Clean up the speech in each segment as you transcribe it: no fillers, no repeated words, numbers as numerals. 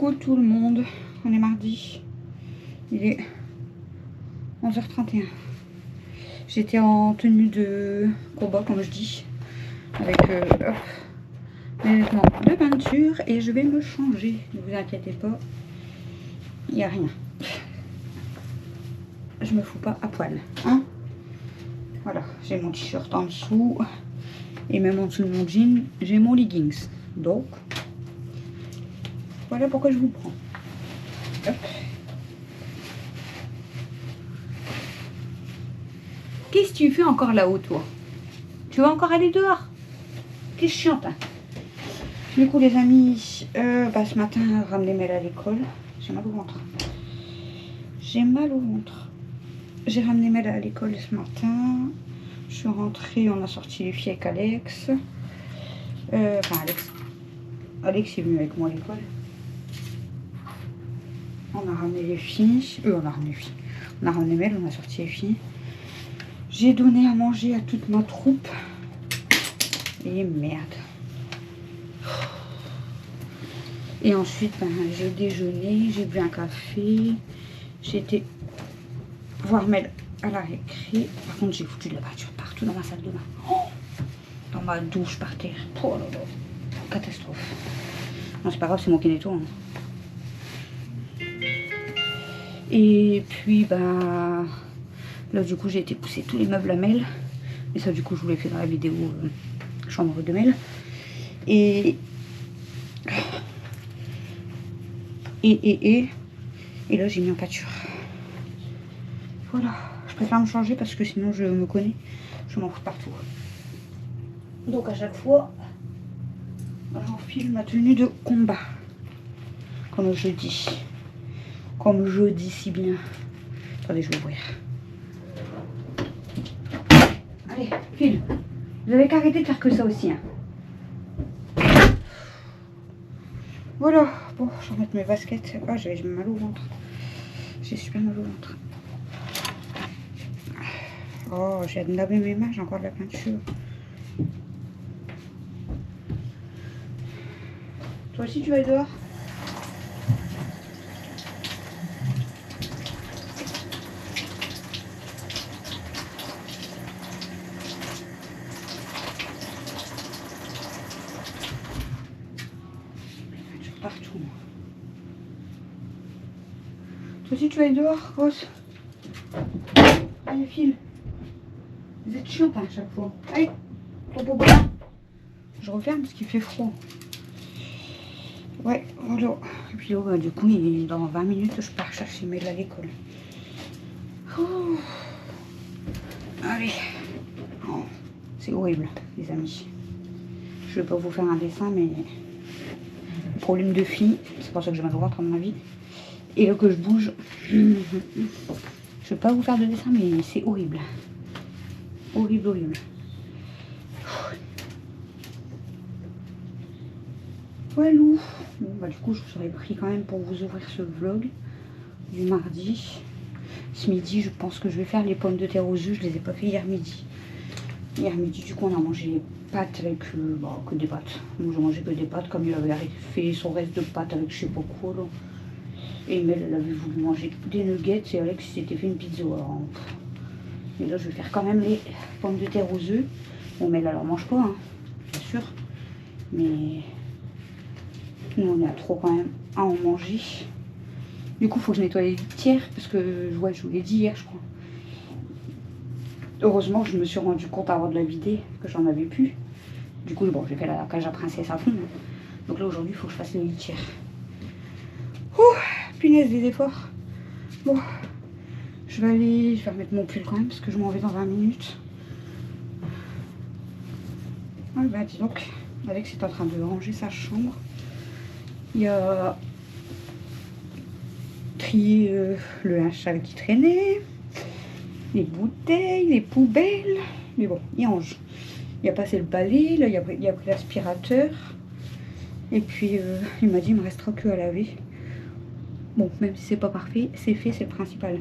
Coucou tout le monde, on est mardi, il est 11h31. J'étais en tenue de combat comme je dis, avec mes vêtements de peinture et je vais me changer, ne vous inquiétez pas, il n'y a rien. Je me fous pas à poil, hein. Voilà, j'ai mon t-shirt en dessous et même en dessous de mon jean, j'ai mon leggings. Donc, voilà pourquoi je vous prends. Hop. Qu'est-ce que tu fais encore là-haut, toi? Tu vas encore aller dehors? T'es chiante, hein. Du coup, les amis, ce matin, ramener Mel à l'école. J'ai mal au ventre. J'ai mal au ventre. J'ai ramené Mel à l'école ce matin. Je suis rentrée, on a sorti les filles avec Alex. Alex est venu avec moi à l'école. On a ramené les filles. On a ramené les filles. On a ramené Mel, on a sorti les filles. J'ai donné à manger à toute ma troupe. Et merde. Et ensuite, j'ai déjeuné, j'ai bu un café. J'ai été voir Mel à la récré. Par contre, j'ai foutu de la peinture partout dans ma salle de bain. Oh, dans ma douche par terre. Oh là là. Catastrophe. Non, c'est pas grave, c'est moi qui nettoie. Hein. Et puis, là, du coup, j'ai été pousser tous les meubles à Mel. Et ça, du coup, je vous l'ai fait dans la vidéo chambre de Mel. Et là, j'ai mis en pâture. Voilà. Je préfère me changer parce que sinon, je me connais. Je m'en fous partout. Donc, à chaque fois, j'enfile ma tenue de combat. Comme je dis. Comme je dis si bien. Attendez, je vais ouvrir. Allez, file. Vous avez qu'à arrêter de faire que ça aussi. Hein. Voilà. Bon, je vais remettre mes baskets. Ah, j'ai mal au ventre. J'ai super mal au ventre. Oh, j'ai hâte de laver mes mains. J'ai encore de la peinture. Toi aussi, tu vas aller dehors? Partout. Toi aussi tu vas aller dehors, Rose? Allez, file. Vous êtes chiant à chaque fois. Allez, là. Je referme parce qu'il fait froid. Ouais, voilà. Et puis du coup, dans 20 minutes, je pars chercher Mel à l'école. Oh. Allez. Oh, c'est horrible, les amis. Je vais pas vous faire un dessin, mais... Problème de fille, c'est pour ça que j'ai mal au ventre à mon avis. Et là que je bouge, je vais pas vous faire de dessin, mais c'est horrible. Horrible, horrible. Voilà. Bon, du coup, je vous aurais pris quand même pour vous ouvrir ce vlog du mardi. Ce midi, je pense que je vais faire les pommes de terre aux œufs. Je les ai pas fait hier midi. Hier midi, du coup, on a mangé les pâtes avec que des pâtes. Moi, j'ai mangé que des pâtes, comme il avait fait son reste de pâtes avec je sais pas quoi. Là. Et Mel, elle avait voulu manger des nuggets et Alex s'était fait une pizza. Alors, et là, je vais faire quand même les pommes de terre aux œufs. Bon, Mel, elle en mange pas, hein, bien sûr. Mais nous, on est à trop quand même à en manger. Du coup, il faut que je nettoie les litières parce que je vous l'ai dit hier, je crois. Heureusement, je me suis rendu compte avant de la vider que j'en avais plus. Du coup, bon, j'ai fait la cage à princesse à fond. Hein. Donc là, aujourd'hui, il faut que je fasse les litières. Ouh, punaise, des efforts. Bon, je vais remettre mon pull quand même parce que je m'en vais dans 20 minutes. Ah, dis donc, Alex est en train de ranger sa chambre. Il a trié le linge sale qui traînait. Les bouteilles, les poubelles. Mais bon, il range. Il a passé le balai, là, il a pris l'aspirateur. Et puis, il m'a dit, il me restera que à laver. Bon, même si c'est pas parfait, c'est fait, c'est le principal.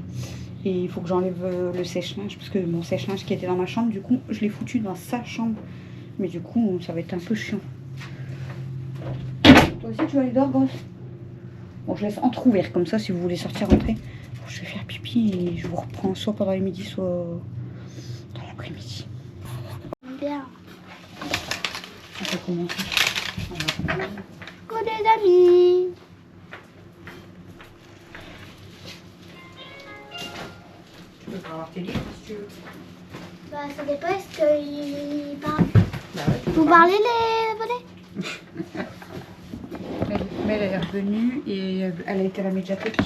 Et il faut que j'enlève le sèche-linge, parce que mon sèche-linge qui était dans ma chambre, du coup, je l'ai foutu dans sa chambre. Mais du coup, ça va être un peu chiant. Toi aussi, tu vas aller dehors, grosse? Bon, je laisse entrouvert comme ça si vous voulez sortir, rentrer. Bon, je vais faire pipi et je vous reprends soit pendant les midis, soit dans l'après-midi. Bien. On va commencer. Coucou des amis. Tu peux pas avoir tes livres si tu veux. Bah ça dépend, est-ce qu'il parle. Bah ouais, Vous parlez les abonnés? Mais elle est revenue et elle a été à la médiathèque.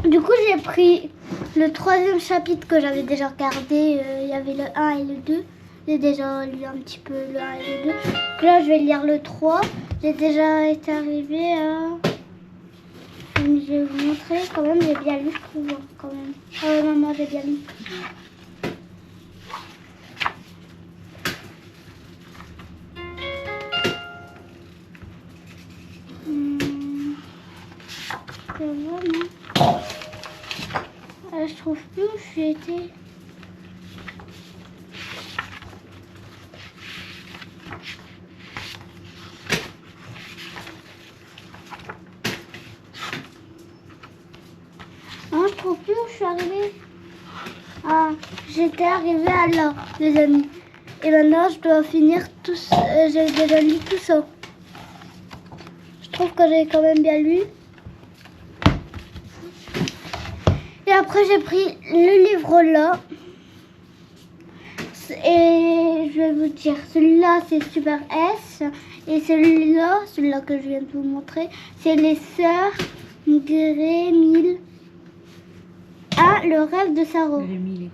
Du coup j'ai pris le 3e chapitre que j'avais déjà regardé. Il y avait le 1 et le 2. J'ai déjà lu un petit peu le 1 et le 2. Là je vais lire le 3. J'ai déjà été arrivée à... Je vais vous montrer quand même, j'ai bien lu je trouve hein, quand même. Ah ouais maman j'ai bien lu. C'est vraiment... je trouve plus où j'ai été. Je trouve plus où je suis arrivée. Ah, j'étais arrivée à là, les amis. Et maintenant, je dois finir tout ça. J'ai déjà lu tout ça. Je trouve que j'ai quand même bien lu. Et après, j'ai pris le livre là. Et je vais vous dire, celui-là, c'est Super S. Et celui-là que je viens de vous montrer, c'est les sœurs Grémil. Ah, le rêve de Saro. Grémil.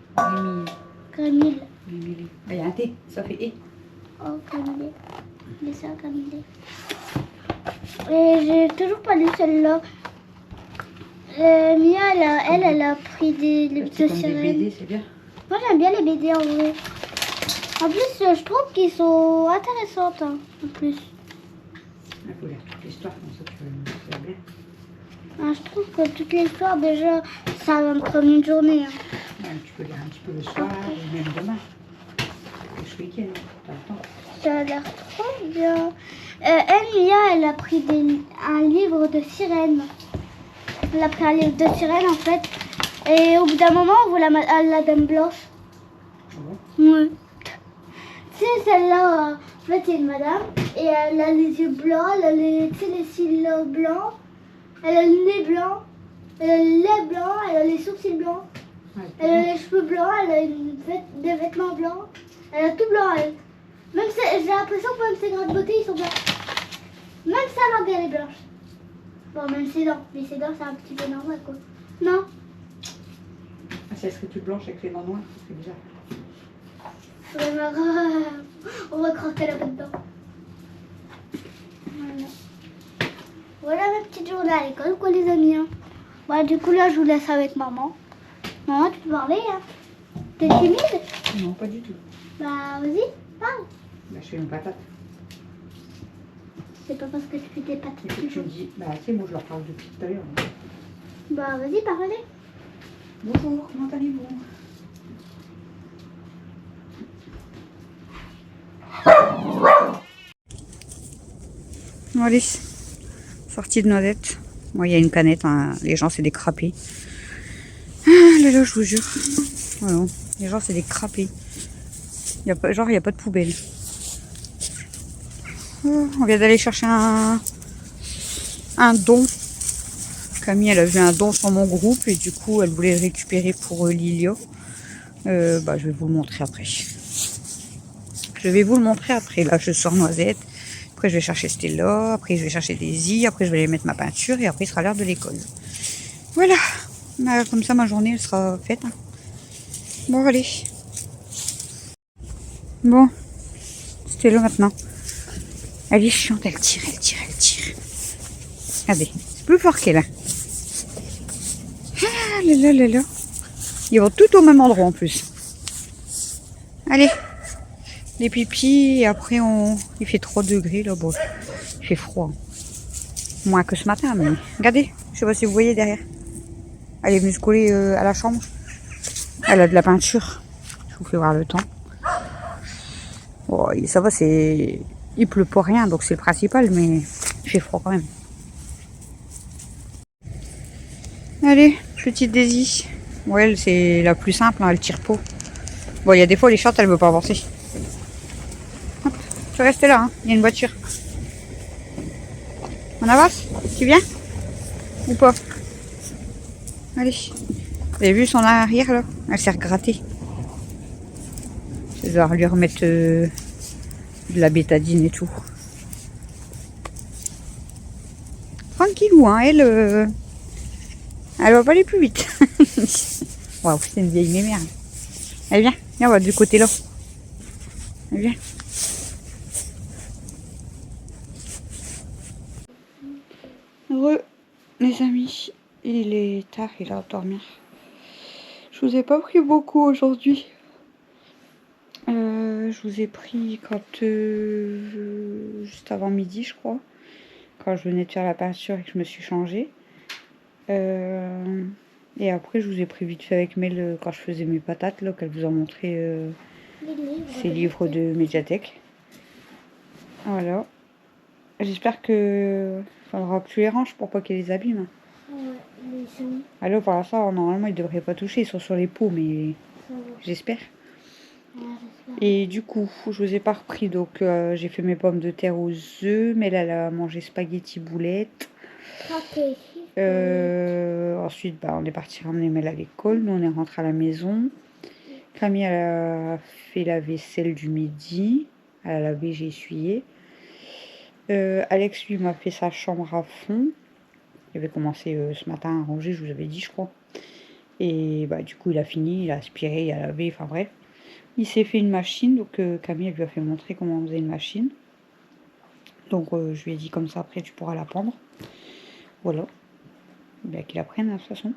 Grémil. Il y a un T, ça fait E. Oh, Grémil. Les sœurs Grémil. Et j'ai toujours pas lu celle-là. Mia, elle a pris des livres de Des sirènes. BD, c'est bien. Moi, j'aime bien les BD en vrai. En plus, je trouve qu'ils sont intéressantes. Hein, en plus. Il faut lire toute l'histoire, comme ça tu vas bien. Ah, je trouve que toute l'histoire, déjà, ça va me prendre une journée. Hein. Ouais, tu peux lire un petit peu le soir, ou même demain. Ou ce week-end, t'as le temps. Ça a l'air trop bien. Mia, elle a pris un livre de sirène. Elle a pris un livre de sirène, en fait. Et au bout d'un moment, on voit la dame blanche. Ah bon? Ouais. Tu sais, celle-là, en fait, c'est une madame. Et elle a les yeux blancs, elle a les cils blancs. Elle a le nez blanc. Elle a le lait blanc, elle a les sourcils blancs. Ouais, Elle a les cheveux blancs, elle a des vêtements blancs. Elle a tout blanc, elle. Même j'ai l'impression que même ses grains de beauté, ils sont blancs. Même sa langue, elle est blanche. Bon, même ses dents. Mais ses dents, c'est un petit peu normal, quoi. Non. Ah, c'est ce que tu blanches avec les dents noires, c'est bizarre. Vraiment, on va croquer la bonne dent. Voilà. Voilà ma petite journée à l'école, quoi, les amis. Hein. Bah, du coup, là, je vous laisse avec maman. Maman, tu peux parler, hein. T'es timide? Non, pas du tout. Bah, vas-y, parle. Bah, je fais une patate. C'est pas parce que tu fais des Et patates puis tu me dis, bah tu sais, moi je leur parle depuis tout à l'heure. Bah, vas-y, parlez. Bonjour, comment allez-vous? Bon, allez, sortie de noisette. Moi, il y a une canette, hein. Les gens, c'est des crapés. Ah là là, je vous jure. Voilà. Les gens, c'est des crapés. Genre, il n'y a pas de poubelle. Oh, on vient d'aller chercher un don. Camille, elle a vu un don sur mon groupe et du coup, elle voulait le récupérer pour Lilia. Bah, je vais vous le montrer après. Là, je sors noisette. Après, je vais chercher Stella. Après, je vais chercher Daisy. Après, je vais aller mettre ma peinture. Et après, il sera l'heure de l'école. Voilà. Comme ça, ma journée, elle sera faite. Hein. Bon, allez. Bon. Stella, maintenant. Elle est chiante. Elle tire. Regardez. C'est plus fort qu'elle. Ah là là. Ils vont tout au même endroit, en plus. Allez. Les pipis, et après il fait 3 degrés là, bon, il fait froid. Moins que ce matin, mais regardez, je sais pas si vous voyez derrière. Elle est venue se coller à la chambre. Elle a de la peinture. Je vous fais voir le temps. Oh, ça va, il pleut pas rien, donc c'est le principal, mais il fait froid quand même. Allez, petite Daisy. Ouais, elle, c'est la plus simple, hein, elle tire pas. Bon, il y a des fois, les shorts, elle veut pas avancer. Hop, tu restes là, hein. Il y a une voiture. On avance? Tu viens? Ou pas? Allez. Vous avez vu son arrière, là? Elle s'est regrattée. Je vais devoir lui remettre de la bétadine et tout. Tranquillou, hein, elle va pas aller plus vite. Waouh, c'est une vieille mémère. Allez, viens, viens, on va du côté là. Allez, viens. Heureux, les amis. Il est tard, il va dormir. Je vous ai pas pris beaucoup aujourd'hui. Je vous ai pris quand juste avant midi, je crois. Quand je venais de faire la peinture et que je me suis changée. Et après, je vous ai pris vite fait avec Mel quand je faisais mes patates, là, qu'elle vous a montré ses livres de médiathèque. Voilà. J'espère que faudra que tu les ranges pour pas qu'elles les abîment. Ouais, Alors, par ça, normalement, ils devraient pas toucher. Ils sont sur les pots, mais j'espère. Et du coup, je vous ai pas repris. Donc, j'ai fait mes pommes de terre aux œufs. Mais là, elle a mangé spaghetti boulettes. Ensuite, bah, on est parti ramener Mel à l'école. Nous, on est rentré à la maison. Camille, elle a fait la vaisselle du midi. Elle a lavé, j'ai essuyé. Alex, lui, m'a fait sa chambre à fond. Il avait commencé ce matin à ranger, je vous avais dit, je crois. Et bah, du coup, il a fini, il a aspiré, il a lavé, enfin bref. Il s'est fait une machine, donc Camille elle lui a fait montrer comment on faisait une machine. Donc je lui ai dit comme ça, après tu pourras l'apprendre. Voilà. Bien qu'il apprenne de toute façon.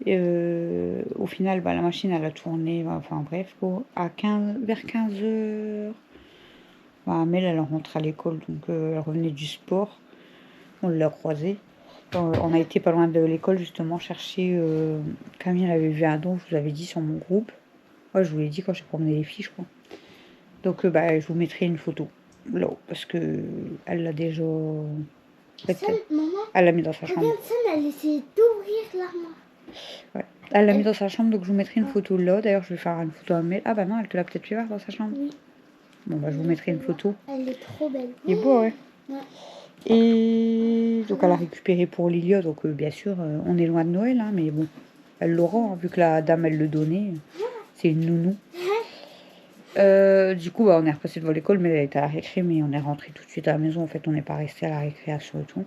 Au final, bah, la machine elle a tourné, enfin bref, quoi. Vers 15 h, bah, Mel elle rentre à l'école, donc elle revenait du sport. On l'a croisée. On a été pas loin de l'école justement chercher. Camille elle avait vu un don, je vous avais dit sur mon groupe. Ouais, je vous l'ai dit quand j'ai promené les filles, je crois. Donc bah, je vous mettrai une photo là, parce que elle l'a déjà. En fait, maman, elle l'a mis dans sa chambre. regarde ça, elle a essayé d'ouvrir l'armoire. Ouais. Elle l'a mis dans sa chambre, donc je vous mettrai une photo là. D'ailleurs, je vais faire une photo à Mel. Ah bah non, elle te l'a peut-être fait voir dans sa chambre. Oui. Bon bah, je vous mettrai une photo. Elle est trop belle. Il est beau, ouais. Ouais. Et donc elle a récupéré pour Lilia, donc bien sûr, on est loin de Noël, hein, mais bon, elle l'aura, hein, vu que la dame elle le donnait. C'est une nounou. Du coup, bah, on est repassé devant l'école, mais elle était à la récré, mais on est rentré tout de suite à la maison. En fait, on n'est pas resté à la récréation et tout.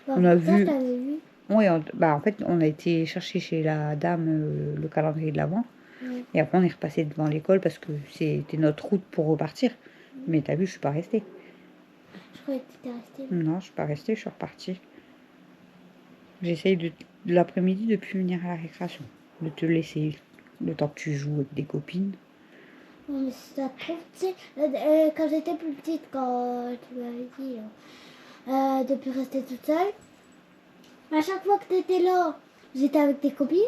Bah, On a vu. t'avais vu. Oui, bah, en fait, on a été chercher chez la dame le calendrier de l'avant. Ouais. Et après, on est repassé devant l'école parce que c'était notre route pour repartir. Mais t'as vu, je suis pas restée. Je croyais que t'étais restée. Non, je suis pas restée, je suis repartie. J'essaye de l'après-midi de plus venir à la récréation. De te laisser le temps que tu joues avec des copines. Non, mais ça trouve, tu sais, quand j'étais plus petite, quand tu m'avais dit de plus rester toute seule, à chaque fois que t'étais là, j'étais avec tes copines.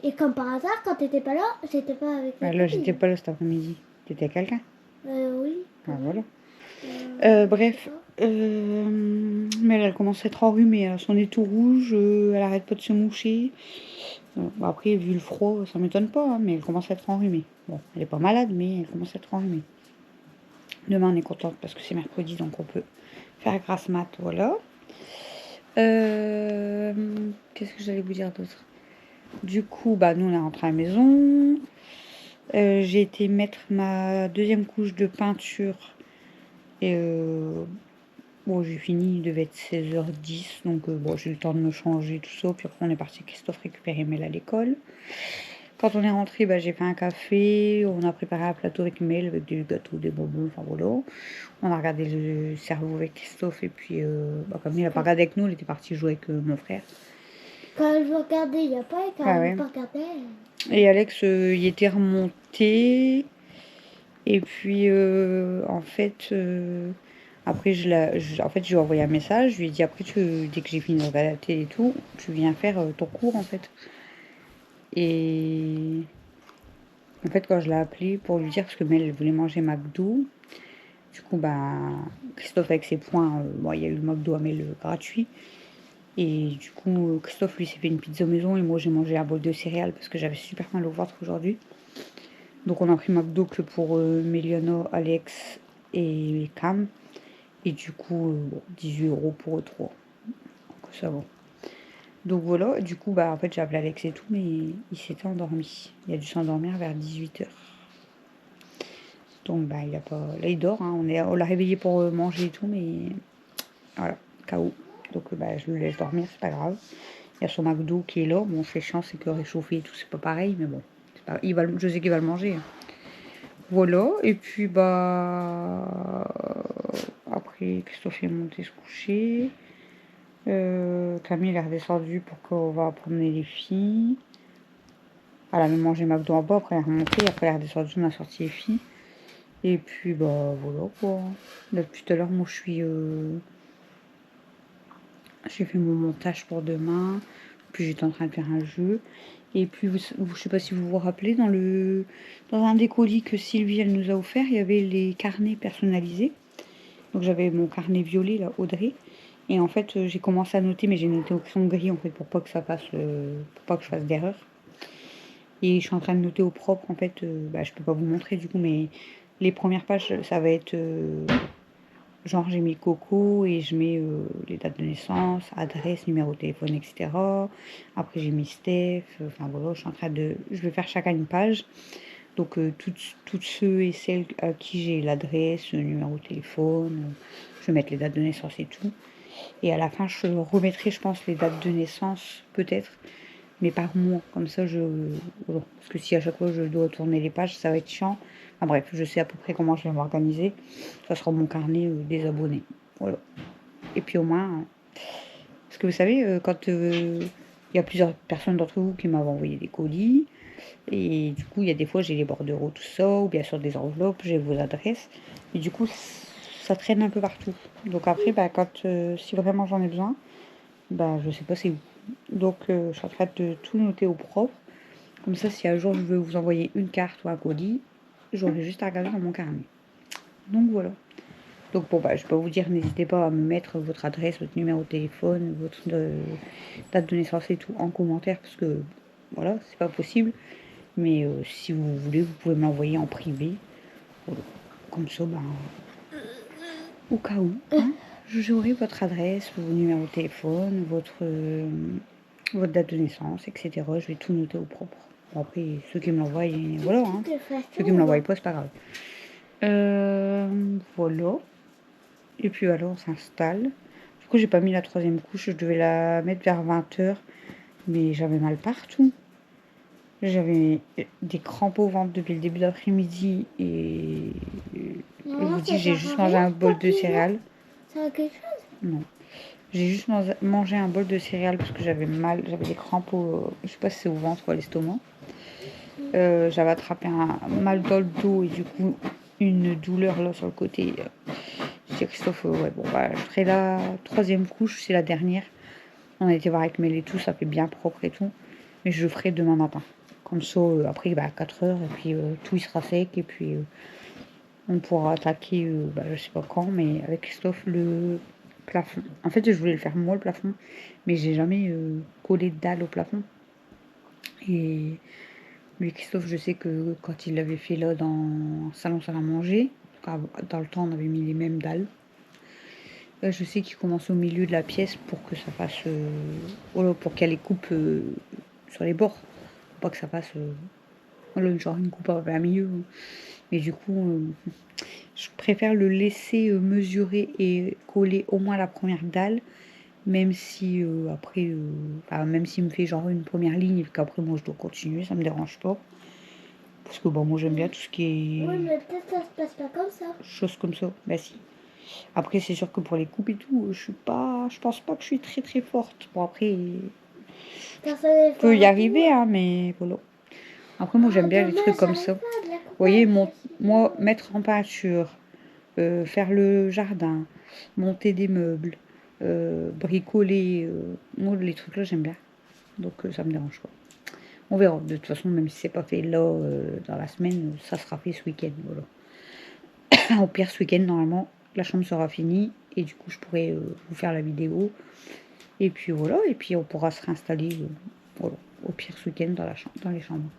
Et comme par hasard, quand t'étais pas là, j'étais pas avec tes Ah, copines. là, j'étais pas là cet après-midi. T'étais avec quelqu'un? Oui. Ah, voilà. Bref, mais elle commence à être enrhumée, son nez tout rouge, elle arrête pas de se moucher. Bon, après, vu le froid, ça m'étonne pas, hein, mais elle commence à être enrhumée. Bon, elle est pas malade, mais elle commence à être enrhumée. Demain, on est contente parce que c'est mercredi, donc on peut faire grasse mat, voilà. Qu'est-ce que j'allais vous dire d'autre? Du coup, bah, nous, on est rentré à la maison. J'ai été mettre ma deuxième couche de peinture. Et bon, j'ai fini, il devait être 16h10, donc bon, j'ai eu le temps de me changer, tout ça. Puis après, on est parti Christophe récupérer Mel à l'école. Quand on est rentré, bah, j'ai fait un café, on a préparé un plateau avec Mel, avec des gâteaux, des bonbons, enfin voilà. On a regardé le cerveau avec Christophe, et puis bah, comme il n'a pas regardé avec nous, il était parti jouer avec mon frère. Quand je regardais, il n'y a pas, et quand Ah je ouais. pas regardais. Et Alex, il était remonté. Et puis, en fait, après, en fait, je lui ai envoyé un message. Je lui ai dit, après, dès que j'ai fini de regarder la télé et tout, tu viens faire ton cours, en fait. Et en fait, quand je l'ai appelé pour lui dire, parce que Mel, elle voulait manger McDo, du coup, bah, Christophe, avec ses points, bon, il y a eu le McDo à Mel gratuit. Et du coup, Christophe, lui, s'est fait une pizza maison et moi, j'ai mangé un bol de céréales parce que j'avais super mal au ventre aujourd'hui. Donc, on a pris McDo que pour Méliana, Alex et Cam. Et du coup, 18 € pour eux trois. Donc, ça va. Donc voilà, du coup, en fait, j'ai appelé Alex et tout, mais il s'était endormi. Il a dû s'endormir vers 18 h. Donc, il a pas... Là, il dort, hein. On l'a réveillé pour manger et tout, mais voilà, KO. Donc, je le laisse dormir, c'est pas grave. Il y a son McDo qui est là. Bon, c'est chiant, c'est que réchauffé et tout, c'est pas pareil, mais bon. Pas... Je sais qu'il va le manger, hein. Voilà, et puis, après, Christophe est monté se coucher. Camille est redescendue pour qu'on va promener les filles. Elle a même mangé McDo en bas, après elle est remontée, après elle est redescendue, on a sorti les filles. Et puis voilà quoi. Depuis tout à l'heure, moi j'ai fait mon montage pour demain. Puis j'étais en train de faire un jeu. Et puis je sais pas si vous vous rappelez, dans un des colis que Sylvie elle nous a offert, il y avait les carnets personnalisés. Donc j'avais mon carnet violet là, Audrey. Et en fait j'ai commencé à noter, mais j'ai noté au crayon gris en fait pour pas que ça passe, pour pas que je fasse d'erreur. Et je suis en train de noter au propre, en fait, je peux pas vous montrer du coup, mais les premières pages, ça va être, genre j'ai mis Coco et je mets les dates de naissance, adresse, numéro de téléphone, etc. Après j'ai mis Steph, enfin voilà, je vais faire chacun une page. Donc toutes ceux et celles à qui j'ai l'adresse, le numéro de téléphone, je vais mettre les dates de naissance et tout. Et à la fin, je remettrai, je pense, les dates de naissance, peut-être, mais par mois. Comme ça, voilà. Parce que si à chaque fois je dois tourner les pages, ça va être chiant. Enfin bref, je sais à peu près comment je vais m'organiser. Ça sera mon carnet des abonnés. Voilà. Et puis au moins, parce que vous savez, quand il y a plusieurs personnes d'entre vous qui m'avaient envoyé des colis, et du coup, il y a des fois, j'ai les bordereaux, tout ça, ou bien sûr des enveloppes, j'ai vos adresses, et du coup, ça traîne un peu partout. Donc après, si vraiment j'en ai besoin, je sais pas c'est où. Donc, je suis en train de tout noter au propre. Comme ça, si un jour je veux vous envoyer une carte ou un colis, j'aurai juste à regarder dans mon carnet. Donc voilà. Donc bon, je peux vous dire, n'hésitez pas à me mettre votre adresse, votre numéro de téléphone, votre date de naissance et tout en commentaire parce que voilà, c'est pas possible. Mais si vous voulez, vous pouvez m'envoyer en privé. Voilà. Comme ça, au cas où, hein, j'aurai votre adresse, vos numéros de téléphone, votre date de naissance, etc. Je vais tout noter au propre. Bon, après, ceux qui me l'envoient, voilà. Hein. Ceux qui me l'envoient pas, c'est pas grave. Voilà. Et puis alors, on s'installe. Du coup, j'ai pas mis la troisième couche. Je devais la mettre vers 20 h. Mais j'avais mal partout. J'avais des crampes au ventre depuis le début d'après-midi. Et je vous dis, j'ai juste mangé un bol de céréales. Ça a quelque chose? Non. J'ai juste mangé un bol de céréales parce que j'avais mal. J'avais des crampes je sais pas si c'est au ventre ou à l'estomac. J'avais attrapé un mal dans le dos et du coup une douleur là sur le côté. Je dis Christophe, je ferai la troisième couche, c'est la dernière. On a été voir avec Mel et tout, ça fait bien propre et tout. Mais je le ferai demain matin. Comme ça, après, à 4 h, et puis tout il sera sec, et puis on pourra attaquer, je sais pas quand, mais avec Christophe, le plafond. En fait, je voulais le faire moi, le plafond, mais j'ai jamais collé de dalle au plafond. Et lui, Christophe, je sais que quand il l'avait fait là dans le salon salle à manger, dans le temps, on avait mis les mêmes dalles. Là, je sais qu'il commence au milieu de la pièce pour que ça fasse. Pour qu'il y ait les coupes sur les bords. Pour pas que ça fasse. Genre une coupe à plein milieu. Mais du coup, je préfère le laisser mesurer et coller au moins la première dalle. Même si après. Même s'il me fait genre une première ligne et qu'après moi je dois continuer, ça me dérange pas. Parce que moi j'aime bien tout ce qui est. Oui, mais peut-être ça se passe pas comme ça. Choses comme ça. Si. Après, c'est sûr que pour les coupes et tout, je pense pas que je suis très très forte. Bon, après, je peux y arriver, hein, mais voilà. Après, moi, j'aime bien les trucs comme ça. Vous voyez, moi, mettre en peinture, faire le jardin, monter des meubles, bricoler, moi, les trucs là, j'aime bien. Donc, ça me dérange pas. On verra. De toute façon, même si c'est pas fait là, dans la semaine, ça sera fait ce week-end. Voilà. Au pire, ce week-end, normalement, la chambre sera finie et du coup je pourrais vous faire la vidéo Et puis voilà, et puis on pourra se réinstaller, voilà, au pire ce week-end dans les chambres.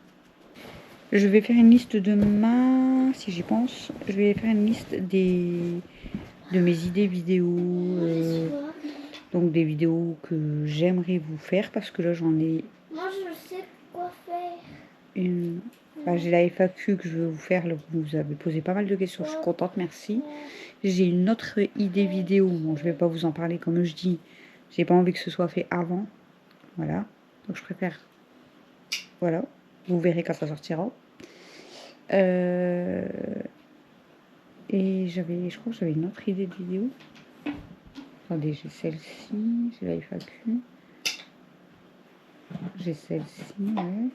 Je vais faire une liste demain, si j'y pense. Je vais faire une liste de mes idées vidéo. Donc des vidéos que j'aimerais vous faire parce que là j'en ai Moi, je sais quoi faire. une. Enfin, j'ai la FAQ que je veux vous faire. Là, vous avez posé pas mal de questions, je suis contente, merci. J'ai une autre idée vidéo. Bon, je vais pas vous en parler comme je dis. J'ai pas envie que ce soit fait avant. Voilà. Donc je préfère. Voilà. Vous verrez quand ça sortira. Et je crois que j'avais une autre idée de vidéo. Attendez, j'ai celle-ci, j'ai la FAQ. J'ai celle-ci, ouais.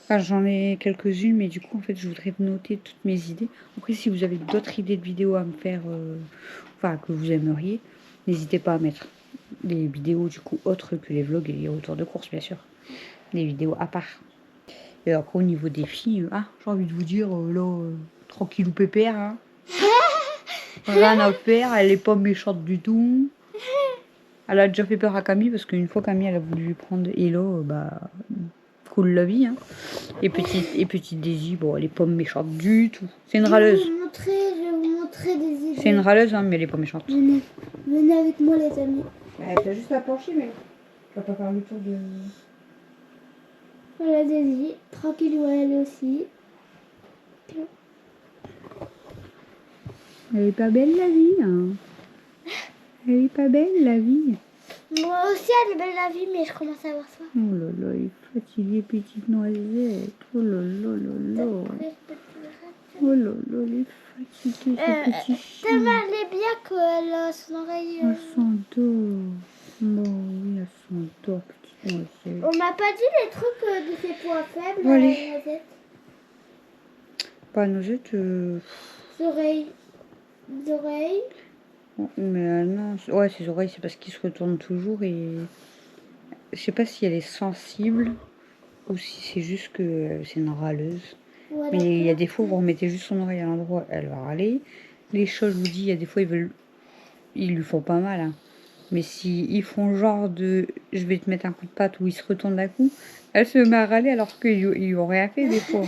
Enfin, j'en ai quelques-unes, mais du coup, en fait, je voudrais noter toutes mes idées. Après, si vous avez d'autres idées de vidéos à me faire, enfin, que vous aimeriez, n'hésitez pas à mettre des vidéos, du coup, autres que les vlogs et les retours de course, bien sûr. Des vidéos à part. Et après, au niveau des filles, j'ai envie de vous dire, là, tranquille ou pépère, hein. Rien à faire, elle est pas méchante du tout. Elle a déjà fait peur à Camille, parce qu'une fois, Camille, elle a voulu lui prendre Hello, cool la vie, hein. Et petite Daisy, bon, elle est pas méchante du tout. C'est une râleuse. Je vais vous montrer des idées. C'est une râleuse, hein, mais elle est pas méchante. Venez avec moi, les amis. T'as juste à pencher, mais tu vas pas faire le tour de... Voilà, Daisy. Tranquille où elle est aussi. Elle est pas belle, la vie, hein. Elle est pas belle, la vie. Moi aussi, elle est belle la vie, mais je commence à avoir ça. Oh là là, elle est fatiguée, petite noisette. Oh là là là là. Oh là là, elle est fatiguée, ce petit chien. Tellement elle est bien qu'elle a son oreille. Elle s'endort. Bon, oui, elle s'endort, petite noisette. On m'a pas dit les trucs de ses points faibles, Allez. Noisette. Pas noisette, Oreilles. Les oreilles. mais non, ouais, ses oreilles, c'est parce qu'il se retourne toujours et je sais pas si elle est sensible ou si c'est juste que c'est une râleuse. Voilà. Mais il y a des fois, vous remettez juste son oreille à l'endroit, elle va râler. Les chats, je vous dis, il y a des fois, ils lui font pas mal, hein. Mais si ils font genre de, je vais te mettre un coup de patte ou ils se retournent d'un coup, elle se met à râler alors qu'ils lui ont rien fait des fois.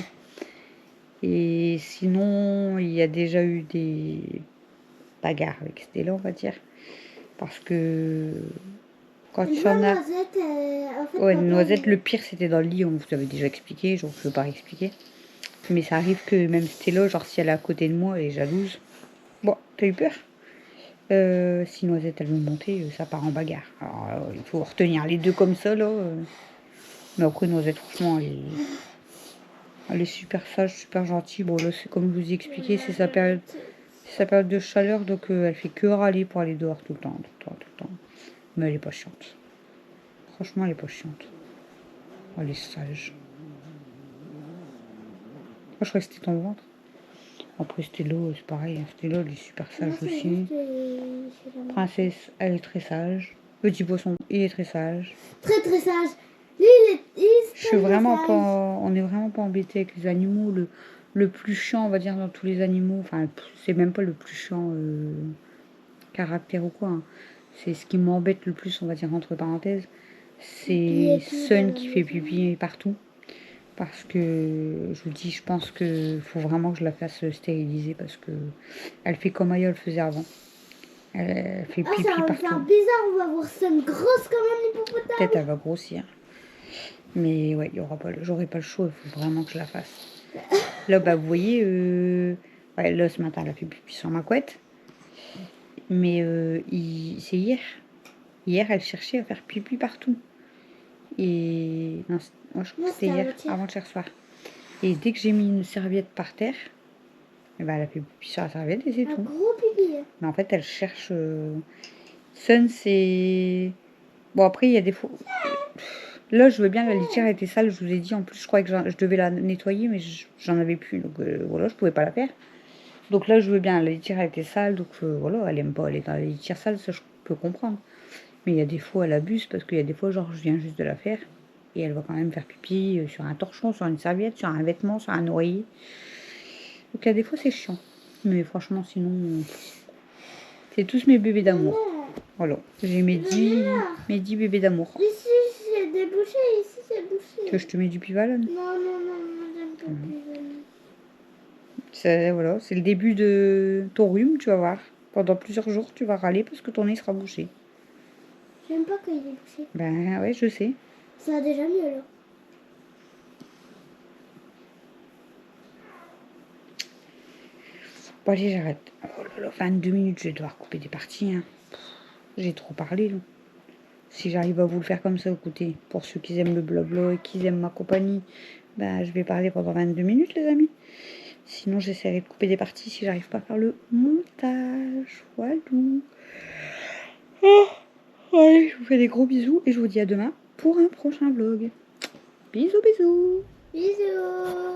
Et sinon, il y a déjà eu des bagarre avec Stella, on va dire. Parce que quand tu en as... Noisette, en fait, Ouais, Noisette, le pire c'était dans le lit, on vous avait déjà expliqué, donc je ne veux pas expliquer. Mais ça arrive que même Stella, genre si elle est à côté de moi, elle est jalouse. Bon, t'as eu peur? Si Noisette elle veut monter, ça part en bagarre. Alors il faut retenir les deux comme ça là. Mais après Noisette, franchement, elle est super sage, super gentille. Bon là c'est comme je vous ai expliqué, c'est sa période de chaleur, donc elle fait que râler pour aller dehors tout le temps, tout le temps, tout le temps. Mais elle est pas chiante. Franchement, elle est pas chiante. Elle est sage. Moi, je crois que c'était ton ventre. Après, Stello, c'est pareil. Stello, elle est super sage aussi. Princesse, elle est très sage. Petit poisson, il est très sage. Très très sage. Je suis vraiment pas... On est vraiment pas embêté avec les animaux. Le plus chiant, on va dire, dans tous les animaux. Enfin, c'est même pas le plus chiant caractère ou quoi, hein. C'est ce qui m'embête le plus, on va dire, entre parenthèses. C'est Sun qui fait pipi partout. Parce que, je vous dis, je pense qu'il faut vraiment que je la fasse stériliser. Parce que elle fait comme Aya le faisait avant. Elle fait pipi ça va partout. faire bizarre, on va voir Sun grosse comme un hippopotame. Peut-être elle va grossir. Mais ouais, j'aurai pas le choix, il faut vraiment que je la fasse. Là, vous voyez, ouais, là, ce matin, elle a fait pipi sur ma couette. Mais c'est hier. Hier, elle cherchait à faire pipi partout. Et non, moi, je crois que c'était hier, avant-hier soir. Et dès que j'ai mis une serviette par terre, elle a fait pipi sur la serviette et c'est tout. Gros pipi. Mais en fait, elle cherche... Sun, c'est... Bon, après, il y a des fois... Là, je veux bien, la litière était sale, je vous ai dit. En plus, je croyais que je devais la nettoyer, mais j'en avais plus. Donc voilà, je pouvais pas la faire. Donc là, je veux bien, la litière était sale, donc voilà, elle aime pas aller dans la litière sale, ça je peux comprendre. Mais il y a des fois, elle abuse, parce qu'il y a des fois, genre, je viens juste de la faire, et elle va quand même faire pipi sur un torchon, sur une serviette, sur un vêtement, sur un oreiller. Donc il y a des fois, c'est chiant. Mais franchement, sinon, c'est tous mes bébés d'amour. Voilà, j'ai Mehdi, Mehdi bébé d'amour. Ici, c'est débouché, ici, c'est bouché. Tu veux que je te mets du Pivalone? Non, j'aime pas Voilà, c'est le début de ton rhume, tu vas voir. Pendant plusieurs jours, tu vas râler parce que ton nez sera bouché. J'aime pas quand il est bouché. Ben ouais, je sais. Ça a déjà mieux, là. Bon allez, j'arrête. Oh là là, 22 minutes, je vais devoir couper des parties. Hein. J'ai trop parlé, là. Si j'arrive à vous le faire comme ça, écoutez, pour ceux qui aiment le blabla et qui aiment ma compagnie, ben, je vais parler pendant 22 minutes, les amis. Sinon, j'essaierai de couper des parties si j'arrive pas à faire le montage. Voilà. Oh, allez, je vous fais des gros bisous et je vous dis à demain pour un prochain vlog. Bisous, bisous. Bisous.